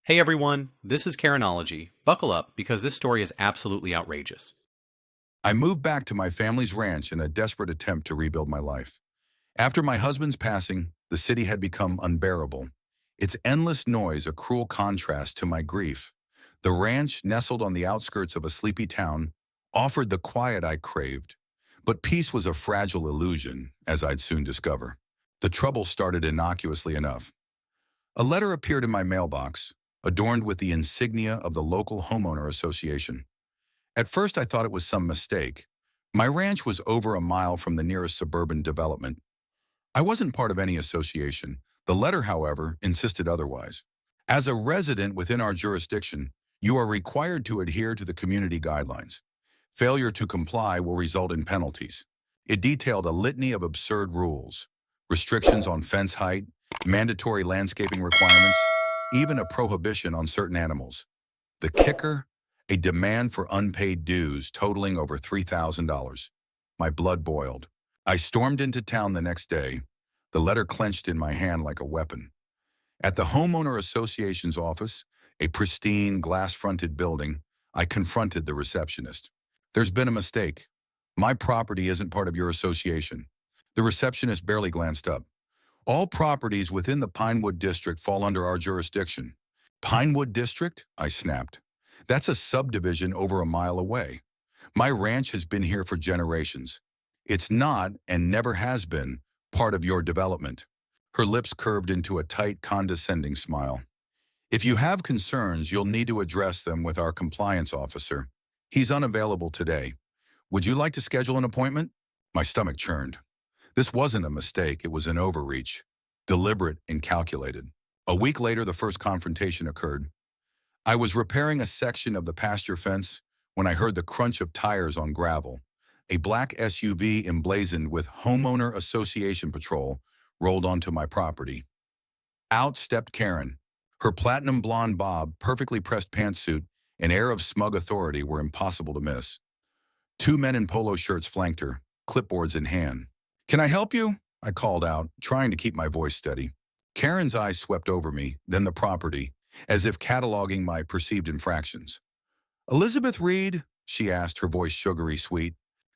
Hey everyone, this is Karenology. Buckle up because this story is absolutely outrageous. I moved back to my family's ranch in a desperate attempt to rebuild my life. After my husband's passing, the city had become unbearable. Its endless noise a cruel contrast to my grief. The ranch, nestled on the outskirts of a sleepy town, offered the quiet I craved. But peace was a fragile illusion, as I'd soon discover. The trouble started innocuously enough. A letter appeared in my mailbox, adorned with the insignia of the local homeowner association. At first, I thought it was some mistake. My ranch was over a mile from the nearest suburban development. I wasn't part of any association. The letter, however, insisted otherwise. As a resident within our jurisdiction, you are required to adhere to the community guidelines. Failure to comply will result in penalties. It detailed a litany of absurd rules, restrictions on fence height, mandatory landscaping requirements, even a prohibition on certain animals. The kicker? A demand for unpaid dues totaling over $3,000. My blood boiled. I stormed into town the next day, the letter clenched in my hand like a weapon. At the Homeowner Association's office, a pristine, glass-fronted building, I confronted the receptionist. There's been a mistake. My property isn't part of your association. The receptionist barely glanced up. All properties within the Pinewood District fall under our jurisdiction. Pinewood District? I snapped. That's a subdivision over a mile away. My ranch has been here for generations. It's not, and never has been, part of your development. Her lips curved into a tight, condescending smile. If you have concerns, you'll need to address them with our compliance officer. He's unavailable today. Would you like to schedule an appointment? My stomach churned. This wasn't a mistake, it was an overreach. Deliberate and calculated. A week later, the first confrontation occurred. I was repairing a section of the pasture fence when I heard the crunch of tires on gravel. A black SUV emblazoned with Homeowner Association Patrol rolled onto my property. Out stepped Karen. Her platinum blonde bob, perfectly pressed pantsuit, and air of smug authority were impossible to miss. Two men in polo shirts flanked her, clipboards in hand. "Can I help you?" I called out, trying to keep my voice steady. Karen's eyes swept over me, then the property, as if cataloging my perceived infractions. "Elizabeth Reed?" she asked, her voice sugary sweet.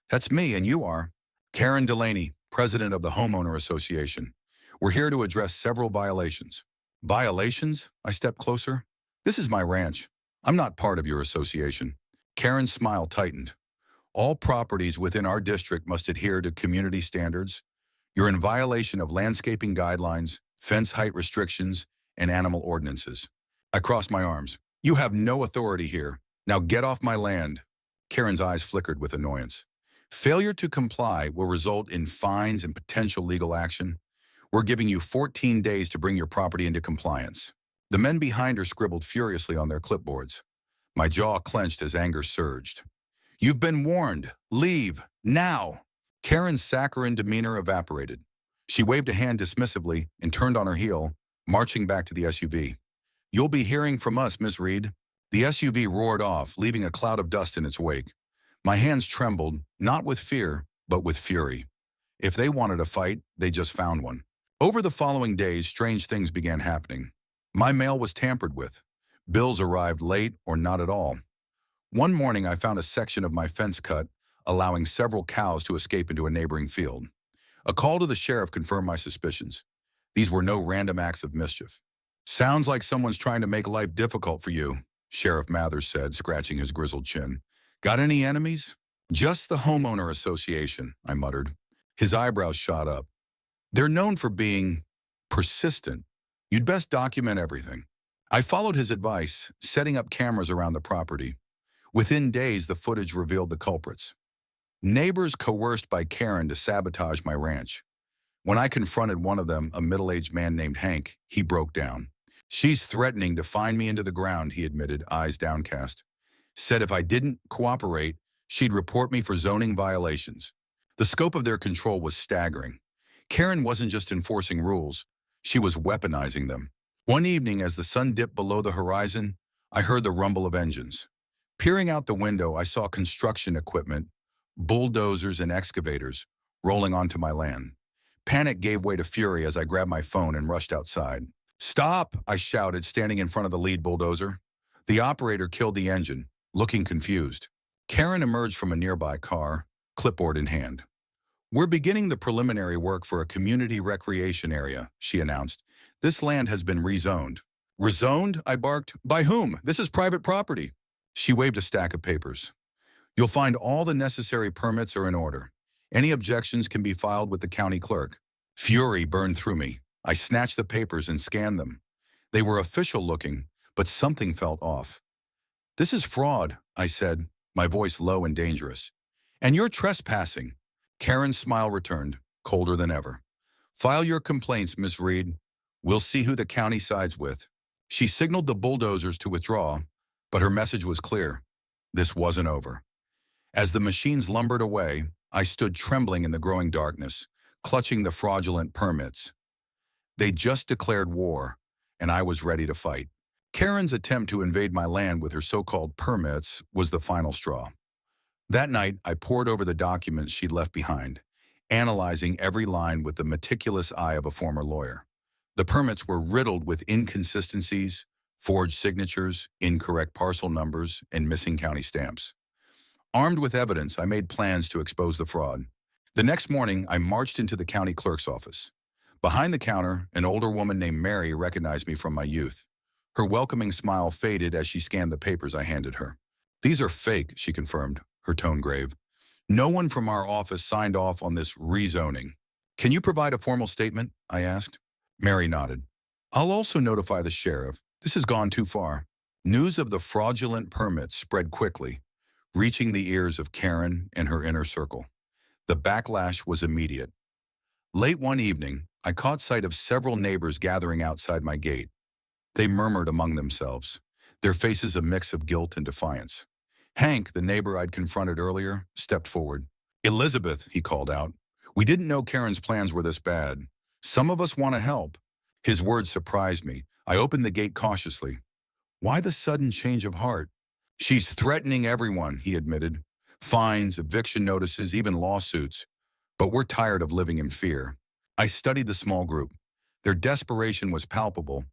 "That's me, and you are." "Karen Delaney, president of the Homeowner Association. We're here to address several violations." "Violations?" I stepped closer. "This is my ranch. I'm not part of your association." Karen's smile tightened. "All properties within our district must adhere to community standards. You're in violation of landscaping guidelines, fence height restrictions, and animal ordinances." I crossed my arms. "You have no authority here. Now get off my land." Karen's eyes flickered with annoyance. "Failure to comply will result in fines and potential legal action. We're giving you 14 days to bring your property into compliance." The men behind her scribbled furiously on their clipboards. My jaw clenched as anger surged. "You've been warned. Leave. Now." Karen's saccharine demeanor evaporated. She waved a hand dismissively and turned on her heel, marching back to the SUV. "You'll be hearing from us, Miss Reed." The SUV roared off, leaving a cloud of dust in its wake. My hands trembled, not with fear, but with fury. If they wanted a fight, they just found one. Over the following days, strange things began happening. My mail was tampered with. Bills arrived late or not at all. One morning, I found a section of my fence cut, allowing several cows to escape into a neighboring field. A call to the sheriff confirmed my suspicions. These were no random acts of mischief. "Sounds like someone's trying to make life difficult for you," Sheriff Mathers said, scratching his grizzled chin. "Got any enemies?" "Just the Homeowner Association," I muttered. His eyebrows shot up. "They're known for being persistent. You'd best document everything." I followed his advice, setting up cameras around the property. Within days, the footage revealed the culprits. Neighbors coerced by Karen to sabotage my ranch. When I confronted one of them, a middle-aged man named Hank, he broke down. "She's threatening to fine me into the ground," he admitted, eyes downcast. "Said if I didn't cooperate, she'd report me for zoning violations." The scope of their control was staggering. Karen wasn't just enforcing rules, she was weaponizing them. One evening, as the sun dipped below the horizon, I heard the rumble of engines. Peering out the window, I saw construction equipment, bulldozers and excavators, rolling onto my land. Panic gave way to fury as I grabbed my phone and rushed outside. Stop, I shouted, standing in front of the lead bulldozer. The operator killed the engine, looking confused. Karen emerged from a nearby car, clipboard in hand. We're beginning the preliminary work for a community recreation area, she announced. This land has been rezoned. Rezoned? I barked. By whom? This is private property. She waved a stack of papers. You'll find all the necessary permits are in order. Any objections can be filed with the county clerk. Fury burned through me. I snatched the papers and scanned them. They were official looking, but something felt off. This is fraud, I said, my voice low and dangerous. And you're trespassing. Karen's smile returned, colder than ever. File your complaints, Miss Reed. We'll see who the county sides with. She signaled the bulldozers to withdraw, but her message was clear. This wasn't over. As the machines lumbered away, I stood trembling in the growing darkness, clutching the fraudulent permits. They just declared war, and I was ready to fight. Karen's attempt to invade my land with her so-called permits was the final straw. That night, I pored over the documents she'd left behind, analyzing every line with the meticulous eye of a former lawyer. The permits were riddled with inconsistencies, forged signatures, incorrect parcel numbers, and missing county stamps. Armed with evidence, I made plans to expose the fraud. The next morning, I marched into the county clerk's office. Behind the counter, an older woman named Mary recognized me from my youth. Her welcoming smile faded as she scanned the papers I handed her. These are fake, she confirmed, her tone grave. No one from our office signed off on this rezoning. Can you provide a formal statement? I asked. Mary nodded. I'll also notify the sheriff. This has gone too far. News of the fraudulent permits spread quickly, reaching the ears of Karen and her inner circle. The backlash was immediate. Late one evening, I caught sight of several neighbors gathering outside my gate. They murmured among themselves, their faces a mix of guilt and defiance. Hank, the neighbor I'd confronted earlier, stepped forward. Elizabeth, he called out, we didn't know Karen's plans were this bad. Some of us want to help. His words surprised me. I opened the gate cautiously. Why the sudden change of heart? She's threatening everyone, he admitted. Fines, eviction notices, even lawsuits. But we're tired of living in fear. I studied the small group. Their desperation was palpable,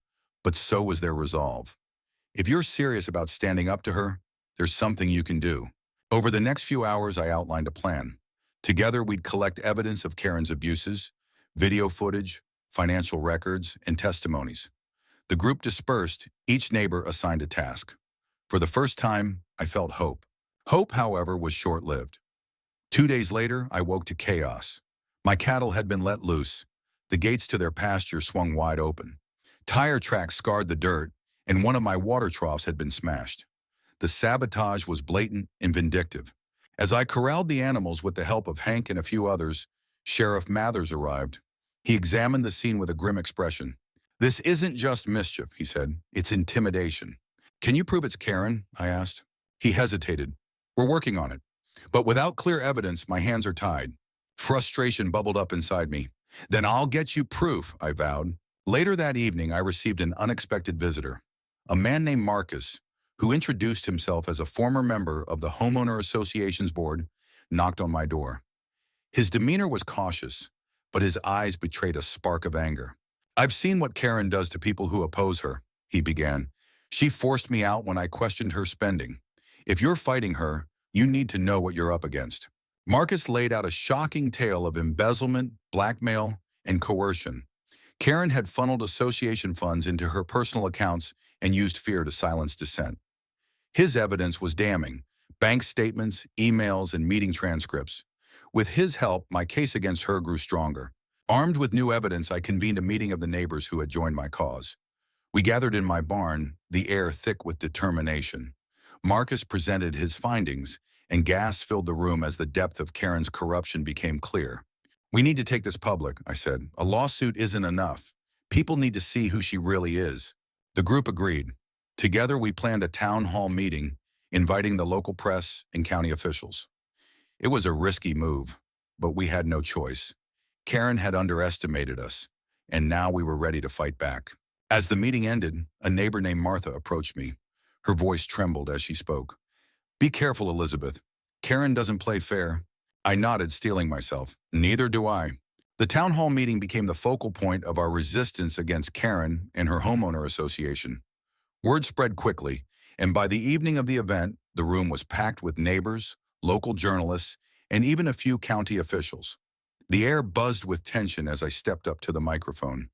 but so was their resolve. If you're serious about standing up to her, there's something you can do. Over the next few hours, I outlined a plan. Together, we'd collect evidence of Karen's abuses, video footage, financial records, and testimonies. The group dispersed, each neighbor assigned a task. For the first time, I felt hope. Hope, however, was short-lived. 2 days later, I woke to chaos. My cattle had been let loose. The gates to their pasture swung wide open. Tire tracks scarred the dirt, and one of my water troughs had been smashed. The sabotage was blatant and vindictive. As I corralled the animals with the help of Hank and a few others, Sheriff Mathers arrived. He examined the scene with a grim expression. This isn't just mischief, he said. It's intimidation. Can you prove it's Karen? I asked. He hesitated. We're working on it. But without clear evidence, my hands are tied. Frustration bubbled up inside me. Then I'll get you proof, I vowed. Later that evening, I received an unexpected visitor. A man named Marcus, who introduced himself as a former member of the Homeowner Association's board, knocked on my door. His demeanor was cautious, but his eyes betrayed a spark of anger. I've seen what Karen does to people who oppose her, he began. She forced me out when I questioned her spending. If you're fighting her, you need to know what you're up against. Marcus laid out a shocking tale of embezzlement, blackmail, and coercion. Karen had funneled association funds into her personal accounts and used fear to silence dissent. His evidence was damning: bank statements, emails, and meeting transcripts. With his help, my case against her grew stronger. Armed with new evidence, I convened a meeting of the neighbors who had joined my cause. We gathered in my barn, the air thick with determination. Marcus presented his findings, and gas filled the room as the depth of Karen's corruption became clear. We need to take this public, I said. A lawsuit isn't enough. People need to see who she really is. The group agreed. Together, we planned a town hall meeting, inviting the local press and county officials. It was a risky move, but we had no choice. Karen had underestimated us, and now we were ready to fight back. As the meeting ended, a neighbor named Martha approached me. Her voice trembled as she spoke. Be careful, Elizabeth. Karen doesn't play fair. I nodded, steeling myself. Neither do I. The town hall meeting became the focal point of our resistance against Karen and her homeowner association. Word spread quickly, and by the evening of the event, the room was packed with neighbors, local journalists, and even a few county officials. The air buzzed with tension as I stepped up to the microphone,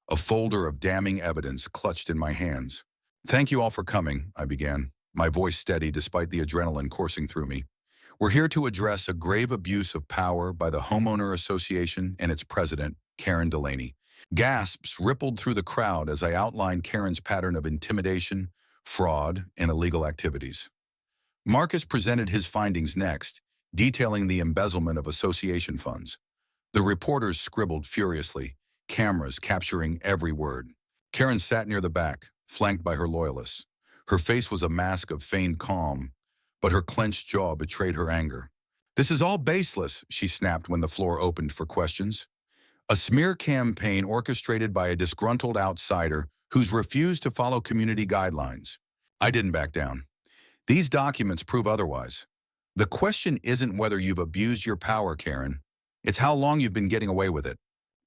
a folder of damning evidence clutched in my hands. "Thank you all for coming," I began, my voice steady despite the adrenaline coursing through me. "We're here to address a grave abuse of power by the Homeowner Association and its president, Karen Delaney." Gasps rippled through the crowd as I outlined Karen's pattern of intimidation, fraud, and illegal activities. Marcus presented his findings next, detailing the embezzlement of association funds. The reporters scribbled furiously, cameras capturing every word. Karen sat near the back, flanked by her loyalists. Her face was a mask of feigned calm, but her clenched jaw betrayed her anger. "This is all baseless," she snapped when the floor opened for questions. "A smear campaign orchestrated by a disgruntled outsider who's refused to follow community guidelines." I didn't back down. "These documents prove otherwise. The question isn't whether you've abused your power, Karen. It's how long you've been getting away with it."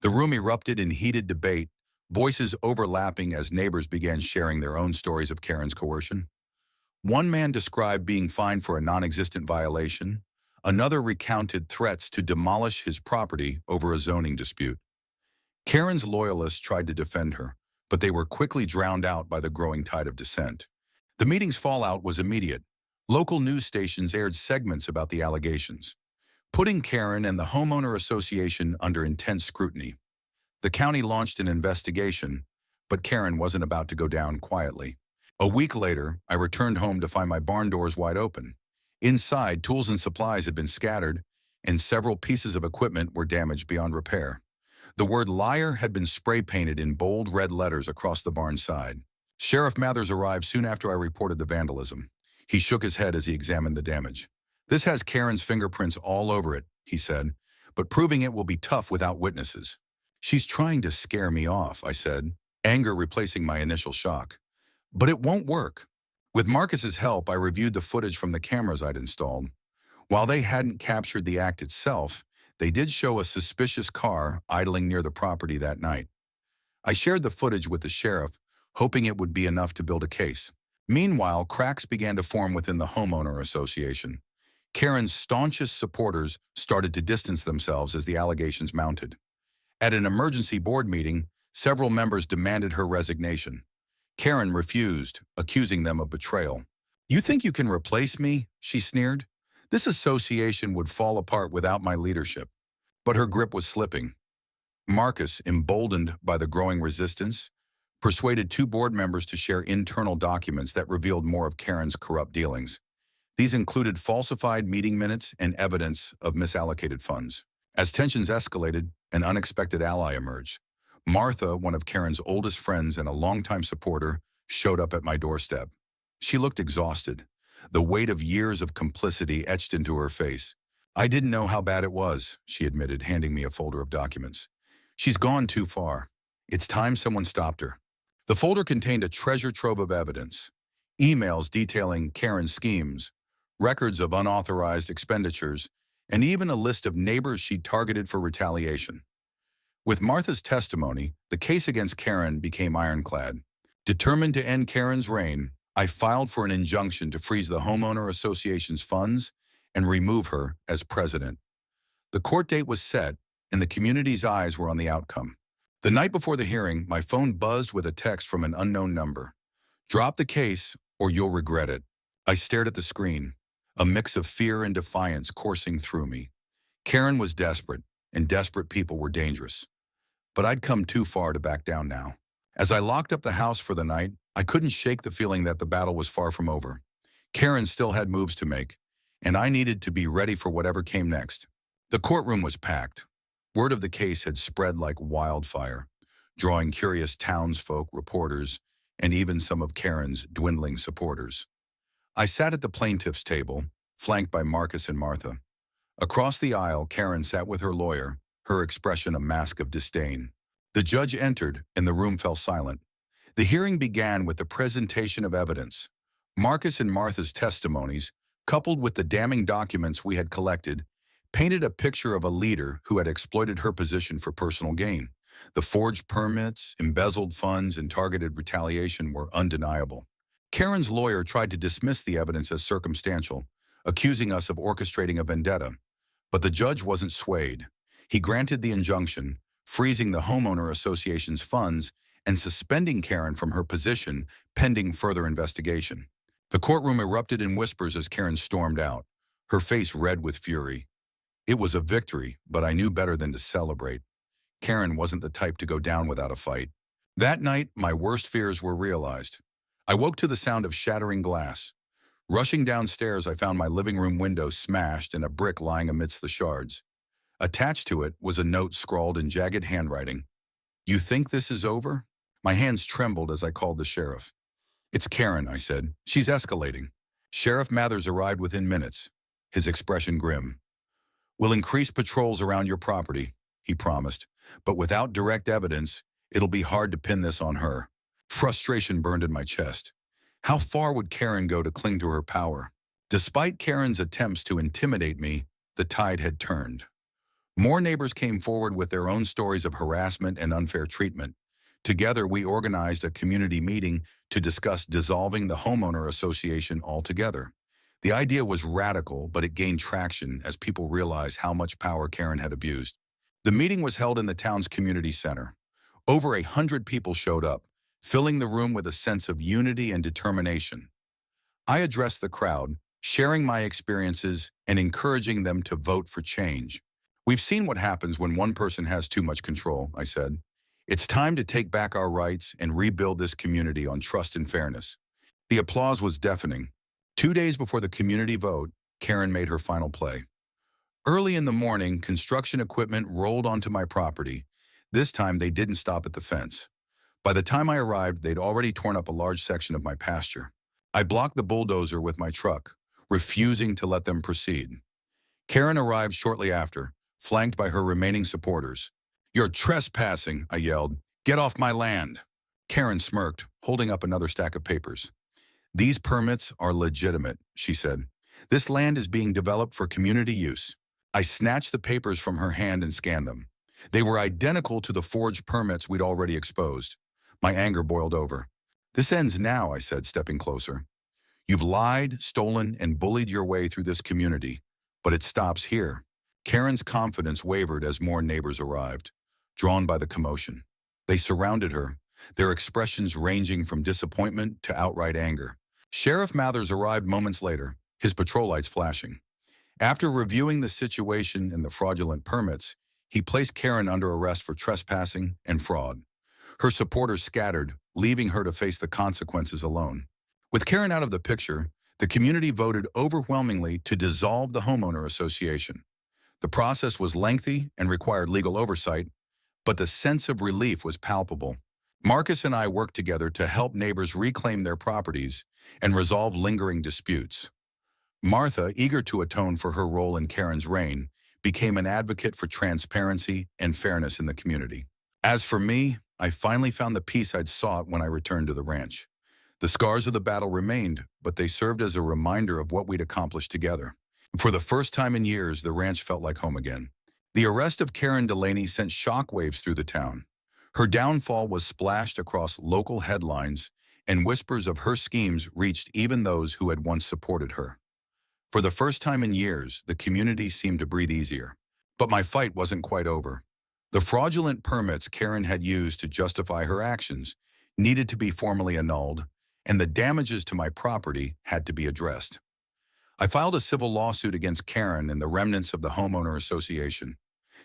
The room erupted in heated debate, voices overlapping as neighbors began sharing their own stories of Karen's coercion. One man described being fined for a non-existent violation. Another recounted threats to demolish his property over a zoning dispute. Karen's loyalists tried to defend her, but they were quickly drowned out by the growing tide of dissent. The meeting's fallout was immediate. Local news stations aired segments about the allegations, putting Karen and the homeowner association under intense scrutiny. The county launched an investigation, but Karen wasn't about to go down quietly. A week later, I returned home to find my barn doors wide open. Inside, tools and supplies had been scattered, and several pieces of equipment were damaged beyond repair. The word liar had been spray-painted in bold red letters across the barn side. Sheriff Mathers arrived soon after I reported the vandalism. He shook his head as he examined the damage. "This has Karen's fingerprints all over it," he said, "but proving it will be tough without witnesses." "She's trying to scare me off," I said, anger replacing my initial shock. "But it won't work." With Marcus's help, I reviewed the footage from the cameras I'd installed. While they hadn't captured the act itself, they did show a suspicious car idling near the property that night. I shared the footage with the sheriff, hoping it would be enough to build a case. Meanwhile, cracks began to form within the homeowner association. Karen's staunchest supporters started to distance themselves as the allegations mounted. At an emergency board meeting, several members demanded her resignation. Karen refused, accusing them of betrayal. "You think you can replace me?" she sneered. "This association would fall apart without my leadership." But her grip was slipping. Marcus, emboldened by the growing resistance, persuaded two board members to share internal documents that revealed more of Karen's corrupt dealings. These included falsified meeting minutes and evidence of misallocated funds. As tensions escalated, an unexpected ally emerged. Martha, one of Karen's oldest friends and a longtime supporter, showed up at my doorstep. She looked exhausted, the weight of years of complicity etched into her face. "I didn't know how bad it was," she admitted, handing me a folder of documents. "She's gone too far. It's time someone stopped her." The folder contained a treasure trove of evidence, emails detailing Karen's schemes, records of unauthorized expenditures, and even a list of neighbors she'd targeted for retaliation. With Martha's testimony, the case against Karen became ironclad. Determined to end Karen's reign, I filed for an injunction to freeze the homeowner association's funds and remove her as president. The court date was set, and the community's eyes were on the outcome. The night before the hearing, my phone buzzed with a text from an unknown number. "Drop the case, or you'll regret it." I stared at the screen, a mix of fear and defiance coursing through me. Karen was desperate, and desperate people were dangerous. But I'd come too far to back down now. As I locked up the house for the night, I couldn't shake the feeling that the battle was far from over. Karen still had moves to make, and I needed to be ready for whatever came next. The courtroom was packed. Word of the case had spread like wildfire, drawing curious townsfolk, reporters, and even some of Karen's dwindling supporters. I sat at the plaintiff's table, flanked by Marcus and Martha. Across the aisle, Karen sat with her lawyer, her expression a mask of disdain. The judge entered, and the room fell silent. The hearing began with the presentation of evidence. Marcus and Martha's testimonies, coupled with the damning documents we had collected, painted a picture of a leader who had exploited her position for personal gain. The forged permits, embezzled funds, and targeted retaliation were undeniable. Karen's lawyer tried to dismiss the evidence as circumstantial, accusing us of orchestrating a vendetta. But the judge wasn't swayed. He granted the injunction, freezing the homeowner association's funds and suspending Karen from her position pending further investigation. The courtroom erupted in whispers as Karen stormed out, her face red with fury. It was a victory, but I knew better than to celebrate. Karen wasn't the type to go down without a fight. That night, my worst fears were realized. I woke to the sound of shattering glass. Rushing downstairs, I found my living room window smashed and a brick lying amidst the shards. Attached to it was a note scrawled in jagged handwriting. "You think this is over?" My hands trembled as I called the sheriff. "It's Karen," I said. "She's escalating." Sheriff Mathers arrived within minutes, his expression grim. "We'll increase patrols around your property," he promised, "but without direct evidence, it'll be hard to pin this on her." Frustration burned in my chest. How far would Karen go to cling to her power? Despite Karen's attempts to intimidate me, the tide had turned. More neighbors came forward with their own stories of harassment and unfair treatment. Together, we organized a community meeting to discuss dissolving the homeowner association altogether. The idea was radical, but it gained traction as people realized how much power Karen had abused. The meeting was held in the town's community center. Over 100 people showed up, filling the room with a sense of unity and determination. I addressed the crowd, sharing my experiences and encouraging them to vote for change. "We've seen what happens when one person has too much control," I said. "It's time to take back our rights and rebuild this community on trust and fairness." The applause was deafening. 2 days before the community vote, Karen made her final play. Early in the morning, construction equipment rolled onto my property. This time, they didn't stop at the fence. By the time I arrived, they'd already torn up a large section of my pasture. I blocked the bulldozer with my truck, refusing to let them proceed. Karen arrived shortly after, flanked by her remaining supporters. "You're trespassing," I yelled. "Get off my land." Karen smirked, holding up another stack of papers. "These permits are legitimate," she said. "This land is being developed for community use." I snatched the papers from her hand and scanned them. They were identical to the forged permits we'd already exposed. My anger boiled over. "This ends now," I said, stepping closer. "You've lied, stolen, and bullied your way through this community, but it stops here." Karen's confidence wavered as more neighbors arrived, drawn by the commotion. They surrounded her, their expressions ranging from disappointment to outright anger. Sheriff Mathers arrived moments later, his patrol lights flashing. After reviewing the situation and the fraudulent permits, he placed Karen under arrest for trespassing and fraud. Her supporters scattered, leaving her to face the consequences alone. With Karen out of the picture, the community voted overwhelmingly to dissolve the homeowner association. The process was lengthy and required legal oversight, but the sense of relief was palpable. Marcus and I worked together to help neighbors reclaim their properties and resolve lingering disputes. Martha, eager to atone for her role in Karen's reign, became an advocate for transparency and fairness in the community. As for me, I finally found the peace I'd sought when I returned to the ranch. The scars of the battle remained, but they served as a reminder of what we'd accomplished together. For the first time in years, the ranch felt like home again. The arrest of Karen Delaney sent shockwaves through the town. Her downfall was splashed across local headlines, and whispers of her schemes reached even those who had once supported her. For the first time in years, the community seemed to breathe easier. But my fight wasn't quite over. The fraudulent permits Karen had used to justify her actions needed to be formally annulled, and the damages to my property had to be addressed. I filed a civil lawsuit against Karen and the remnants of the homeowner association,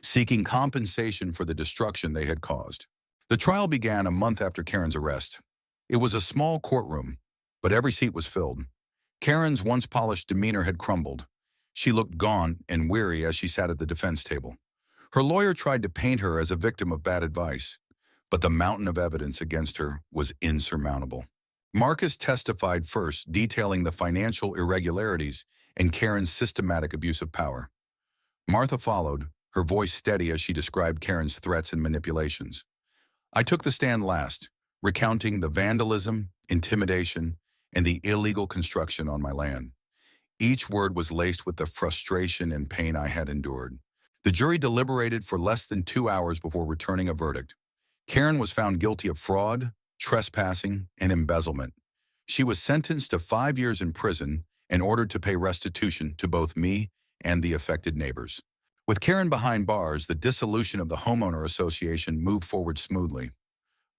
seeking compensation for the destruction they had caused. The trial began a month after Karen's arrest. It was a small courtroom, but every seat was filled. Karen's once polished demeanor had crumbled. She looked gaunt and weary as she sat at the defense table. Her lawyer tried to paint her as a victim of bad advice, but the mountain of evidence against her was insurmountable. Marcus testified first, detailing the financial irregularities and Karen's systematic abuse of power. Martha followed, her voice steady as she described Karen's threats and manipulations. I took the stand last, recounting the vandalism, intimidation, and the illegal construction on my land. Each word was laced with the frustration and pain I had endured. The jury deliberated for less than 2 hours before returning a verdict. Karen was found guilty of fraud, trespassing, and embezzlement. She was sentenced to 5 years in prison and ordered to pay restitution to both me and the affected neighbors. With Karen behind bars, the dissolution of the homeowner association moved forward smoothly.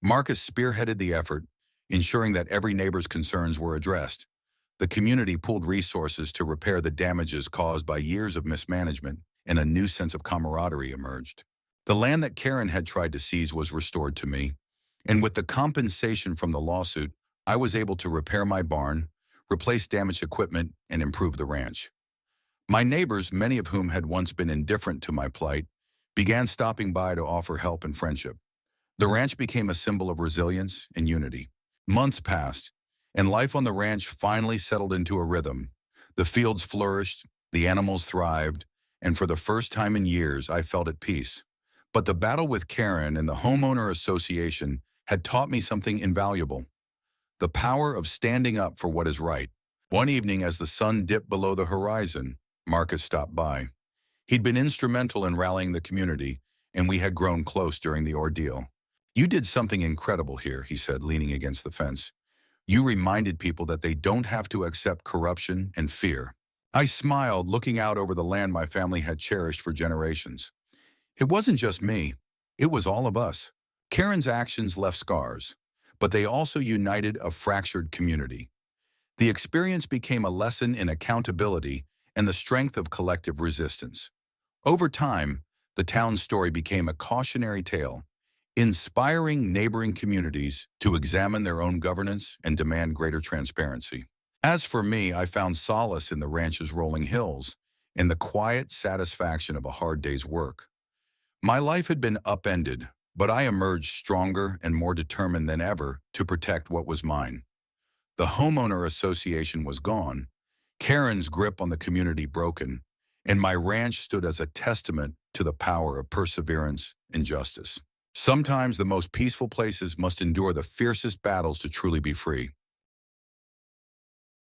Marcus spearheaded the effort, ensuring that every neighbor's concerns were addressed. The community pooled resources to repair the damages caused by years of mismanagement, and a new sense of camaraderie emerged. The land that Karen had tried to seize was restored to me, and with the compensation from the lawsuit, I was able to repair my barn, replace damaged equipment, and improve the ranch. My neighbors, many of whom had once been indifferent to my plight, began stopping by to offer help and friendship. The ranch became a symbol of resilience and unity. Months passed, and life on the ranch finally settled into a rhythm. The fields flourished, the animals thrived, and for the first time in years, I felt at peace. But the battle with Karen and the homeowner association had taught me something invaluable: the power of standing up for what is right. One evening, as the sun dipped below the horizon, Marcus stopped by. He'd been instrumental in rallying the community, and we had grown close during the ordeal. "You did something incredible here," he said, leaning against the fence. "You reminded people that they don't have to accept corruption and fear." I smiled, looking out over the land my family had cherished for generations. It wasn't just me. It was all of us. Karen's actions left scars, but they also united a fractured community. The experience became a lesson in accountability and the strength of collective resistance. Over time, the town's story became a cautionary tale, inspiring neighboring communities to examine their own governance and demand greater transparency. As for me, I found solace in the ranch's rolling hills, in the quiet satisfaction of a hard day's work. My life had been upended, but I emerged stronger and more determined than ever to protect what was mine. The homeowner association was gone, Karen's grip on the community broken, and my ranch stood as a testament to the power of perseverance and justice. Sometimes the most peaceful places must endure the fiercest battles to truly be free.